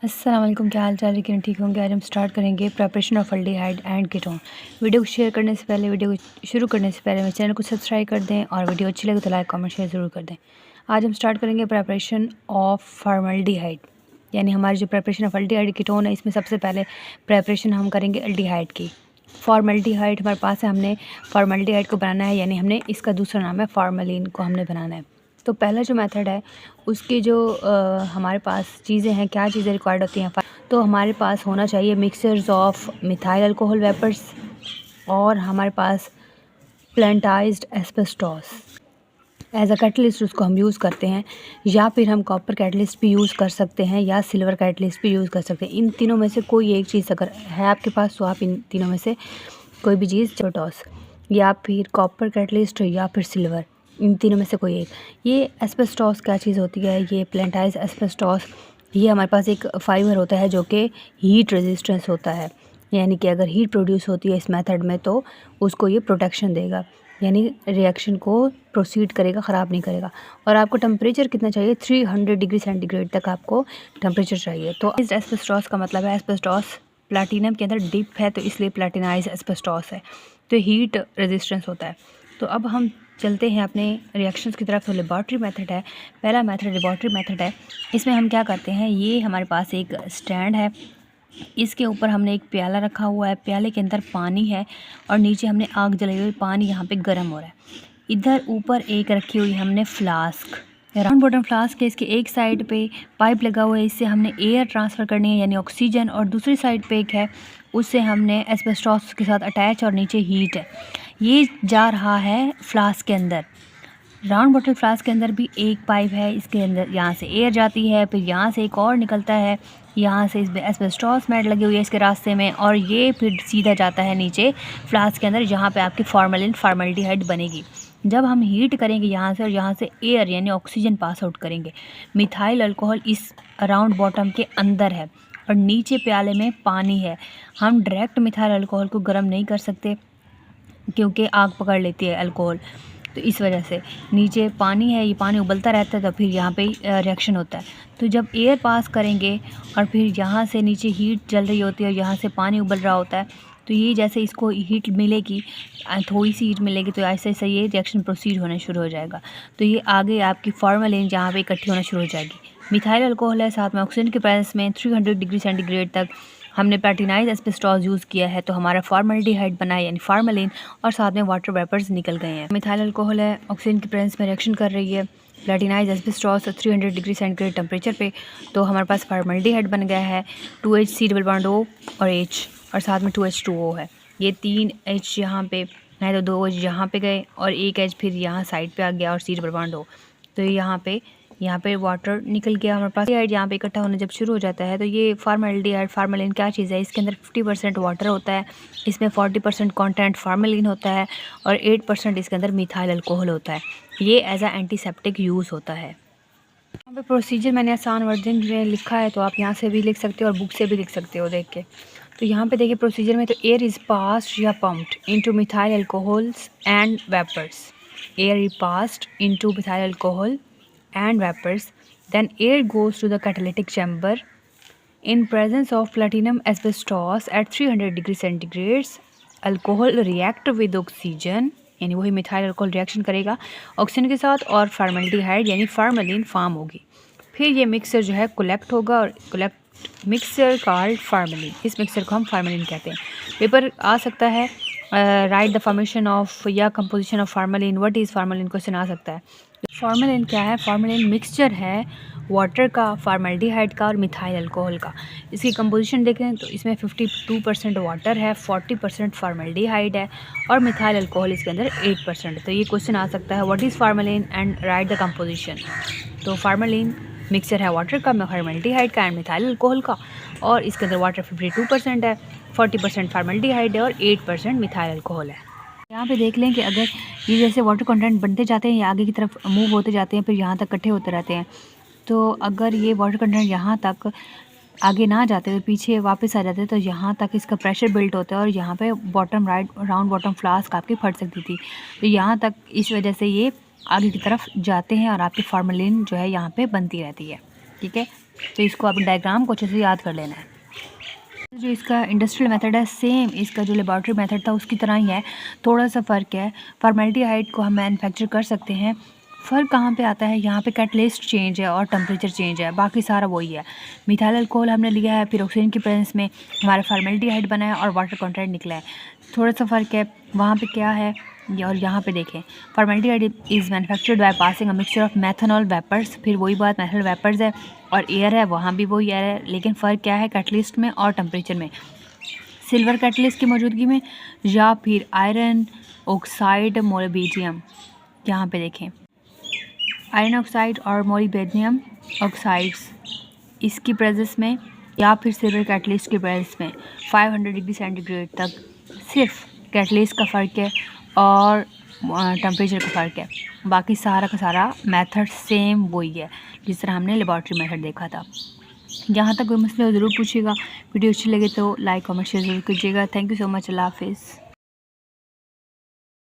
अस्सलाम वालेकुम, क्या हाल चाल है? लेकिन ठीक होंगे। आज हम स्टार्ट करेंगे preparation of aldehyde and ketone. Video को शेयर करने से पहले, वीडियो को शुरू करने से पहले मेरे चैनल को सब्सक्राइब कर दें और वीडियो अच्छी लगे तो लाइक कमेंट शेयर ज़रूर कर दें। आज हम स्टार्ट करेंगे प्रिपरेशन ऑफ फॉर्मल्डिहाइड, यानी हमारी जो प्रिपरेशन ऑफ अल्डिहाइड कीटोन है, इसमें सबसे पहले प्रिपरेशन हम करेंगे अल्डिहाइड की। फॉर्मल्डिहाइड हमारे पास है, हमने फॉर्मल्डिहाइड को बनाना है, यानी हमने इसका दूसरा नाम है फॉर्मलिन को हमने बनाना है। तो पहला जो मेथड है उसकी जो हमारे पास चीज़ें हैं, क्या चीज़ें रिक्वायर्ड होती हैं, तो हमारे पास होना चाहिए mixtures of methyl alcohol vapours, और हमारे पास platinised asbestos as a catalyst उसको हम यूज़ करते हैं, या फिर हम कॉपर कैटलिस्ट भी यूज़ कर सकते हैं या सिल्वर कैटलिस्ट भी यूज़ कर सकते हैं। इन तीनों में से कोई एक चीज़ अगर है आपके पास तो आप इन तीनों में से कोई भी चीज़, छोटॉस या फिर कॉपर कैटलिस्ट या फिर सिल्वर, इन तीनों में से कोई एक। ये एस्बेस्टॉस क्या चीज़ होती है? ये प्लेंटाइज एस्बेस्टॉस, ये हमारे पास एक फाइबर होता है जो कि हीट रेजिस्टेंस होता है, यानी कि अगर हीट प्रोड्यूस होती है इस मेथड में तो उसको ये प्रोटेक्शन देगा, यानी रिएक्शन को प्रोसीड करेगा, ख़राब नहीं करेगा। और आपको टेम्परेचर कितना चाहिए? 300 डिग्री सेंटीग्रेड तक आपको टेम्परेचर चाहिए। तो इस एस्बेस्टॉस का मतलब है, एस्बेस्टॉस प्लैटिनम के अंदर डिप है तो इसलिए प्लैटिनाइज एस्बेस्टॉस है, तो हीट रेजिस्टेंस होता है। तो अब हम चलते हैं अपने रिएक्शंस की तरफ। तो लेबॉर्ट्री मेथड है, पहला मेथड लेबॉर्ट्री मेथड है। इसमें हम क्या करते हैं, ये हमारे पास एक स्टैंड है, इसके ऊपर हमने एक प्याला रखा हुआ है, प्याले के अंदर पानी है और नीचे हमने आग जलाई हुई, पानी यहाँ पे गर्म हो रहा है। इधर ऊपर एक रखी हुई हमने फ्लास्क, राउंड बॉटम फ्लास्क है, इसके एक साइड पे पाइप लगा हुआ है, इससे हमने एयर ट्रांसफ़र करनी है यानी ऑक्सीजन, और दूसरी साइड पे एक है उससे हमने एस्बेस्टॉस के साथ अटैच और नीचे हीट है। ये जा रहा है फ्लास्क के अंदर। राउंड बॉटल फ्लास्क के अंदर भी एक पाइप है, इसके अंदर यहाँ से एयर जाती है, फिर यहाँ से एक और निकलता है, यहाँ से इसमें एस्बेस्टॉस मैट लगी हुई है इसके रास्ते में, और ये फिर सीधा जाता है नीचे फ्लास्क के अंदर, जहाँ पे आपकी फॉर्मल्डिहाइड बनेगी। जब हम हीट करेंगे यहाँ से और यहाँ से एयर यानी ऑक्सीजन पास आउट करेंगे, मिथाइल अल्कोहल इस राउंड बॉटम के अंदर है और नीचे प्याले में पानी है। हम डायरेक्ट मिथाइल अल्कोहल को गर्म नहीं कर सकते क्योंकि आग पकड़ लेती है अल्कोहल, तो इस वजह से नीचे पानी है, ये पानी उबलता रहता है, तो फिर यहाँ पे रिएक्शन होता है। तो जब एयर पास करेंगे और फिर यहाँ से नीचे हीट जल रही होती है और यहाँ से पानी उबल रहा होता है, तो ये जैसे इसको हीट मिलेगी, थोड़ी सी हीट मिलेगी, तो ऐसे ऐसे ये रिएक्शन प्रोसीड होना शुरू हो जाएगा। तो ये आगे आपकी फॉर्मलिन जहाँ पे इकट्ठी होना शुरू हो जाएगी। मिथाइल अल्कोहल है, साथ में ऑक्सीजन के प्रेजेंस में 300 डिग्री सेंटीग्रेड तक हमने प्लैटिनाइज एस्बेस्टॉस यूज़ किया है, तो हमारा फॉर्मल्डिहाइड बना है यानी फार्मलिन, और साथ में वाटर वेपर्स निकल गए हैं। मिथाइल अल्कोहल है, ऑक्सीजन की प्रेजेंस में रिएक्शन कर रही है प्लैटिनाइज एस्बेस्टॉस 300 डिग्री सेंटीग्रेड टेम्परेचर पे, तो हमारे पास फॉर्मल्डिहाइड बन गया है। 2H डबल बॉन्ड O और H, और साथ में 2H2O है। ये 3 H यहाँ पे है तो 2 H यहाँ पे गए और एक H फिर यहाँ साइड पे आ गया और C डबल बॉन्ड O, तो यहाँ पे वाटर निकल गया हमारे पास। यहाँ पे इकट्ठा होना जब शुरू हो जाता है तो ये फॉर्मल्डिहाइड, फार्मलिन क्या चीज़ है? इसके अंदर 50% वाटर होता है, इसमें 40% कंटेंट फार्मलिन होता है और 8% इसके अंदर मिथाइल अल्कोहल होता है। ये एज अ एंटीसेप्टिक यूज़ होता है। यहाँ पे प्रोसीजर मैंने आसान वर्जन में लिखा है, तो आप यहाँ से भी लिख सकते हो और बुक से भी लिख सकते हो देख के। तो यहाँ पे देखिए प्रोसीजर में, तो एयर इज़ पास्ड या pumped into methyl alcohols and vapours, air is passed into methyl alcohol and vapors, then air goes to the catalytic chamber in presence of platinum asbestos at 300 degree centigrade. alcohol react with oxygen, यानी वही methyl alcohol reaction करेगा oxygen के साथ और formaldehyde यानी formalin form होगी। फिर ये मिक्सर जो है कोलेक्ट होगा और कोलेक्ट मिक्सर कॉल्ड फार्मलिन, इस मिक्सर को हम फार्मलिन कहते हैं। पेपर आ सकता है राइट द फॉर्मेशन ऑफ या composition of formalin, what is formalin, question आ सकता है। फार्मलिन क्या है? फार्मलिन मिक्सचर है वाटर का, फार्मल्डिहाइड का और मिथाइल अल्कोहल का। इसकी कंपोजिशन देखें तो इसमें 52% वाटर है, 40% फार्मल्डिहाइड है और मिथाइल अल्कोहल इसके अंदर 8%। तो ये क्वेश्चन आ सकता है what is formalin and right the composition. तो फार्मलिन मिक्सचर है वाटर का, फार्मल्डिहाइड का एंड मिथाइल अल्कोहल का, और इसके अंदर वाटर 52% है, 40% फार्मल्डिहाइड है और 8% मिथाइल अल्कोहल है। यहाँ पे देख लें कि अगर ये जैसे वाटर कंटेंट बनते जाते हैं, ये आगे की तरफ मूव होते जाते हैं, फिर यहाँ तक इकट्ठे होते रहते हैं, तो अगर ये वाटर कंटेंट यहाँ तक आगे ना जाते तो पीछे वापस आ जाते, तो यहाँ तक इसका प्रेशर बिल्ट होता है और यहाँ पे बॉटम राउंड बॉटम फ्लास्क आपकी फट सकती थी। तो यहाँ तक इस वजह से ये आगे की तरफ जाते हैं और आपकी फार्मलिन जो है यहाँ पे बनती रहती है। ठीक है, तो इसको आप डायग्राम को अच्छे से याद कर लेना है। जो इसका इंडस्ट्रियल मेथड है सेम इसका जो लेबॉर्ट्री मेथड था उसकी तरह ही है, थोड़ा सा फ़र्क है। फॉर्मेल्डिहाइड को हम मैन्युफैक्चर कर सकते हैं। फ़र्क कहाँ पे आता है, यहाँ पे कैटलिस्ट चेंज है और टेम्परेचर चेंज है, बाकी सारा वही है। मिथाइल अल्कोहल हमने लिया है, फिर ऑक्सीजन की प्रेजेंस में हमारा फॉर्मेल्डिहाइड बना है और वाटर कंटेंट निकला है। थोड़ा सा फ़र्क है वहाँ पे क्या है और यहाँ पे देखें। Formaldehyde is manufactured by passing a mixture of methanol vapours, फिर वही बात मेथनॉल वेपर्स है और एयर है, वहाँ भी वही एयर है, लेकिन फ़र्क क्या है कैटलिस्ट में और टेम्परेचर में। सिल्वर कैटलिस्ट की मौजूदगी में या फिर आयरन ऑक्साइड मोलिब्डेनम, यहाँ पे देखें आयरन ऑक्साइड और मोलिब्डेनम ऑक्साइड्स इसकी प्रेजेंस में या फिर सिल्वर कैटलिस्ट की प्रेजेंस में 500 डिग्री सेंटीग्रेड तक सिर्फ कैटलिस्ट का फ़र्क है और टेम्परेचर का फ़र्क है, बाकी सारा का सारा मेथड सेम वही है जिस तरह हमने लेबॉर्ट्री मेथड देखा था। यहाँ तक कोई मसला ज़रूर पूछिएगा। वीडियो अच्छी लगे तो लाइक कमेंट शेयर ज़रूर कीजिएगा। Thank you so much. अल्लाह हाफिज़।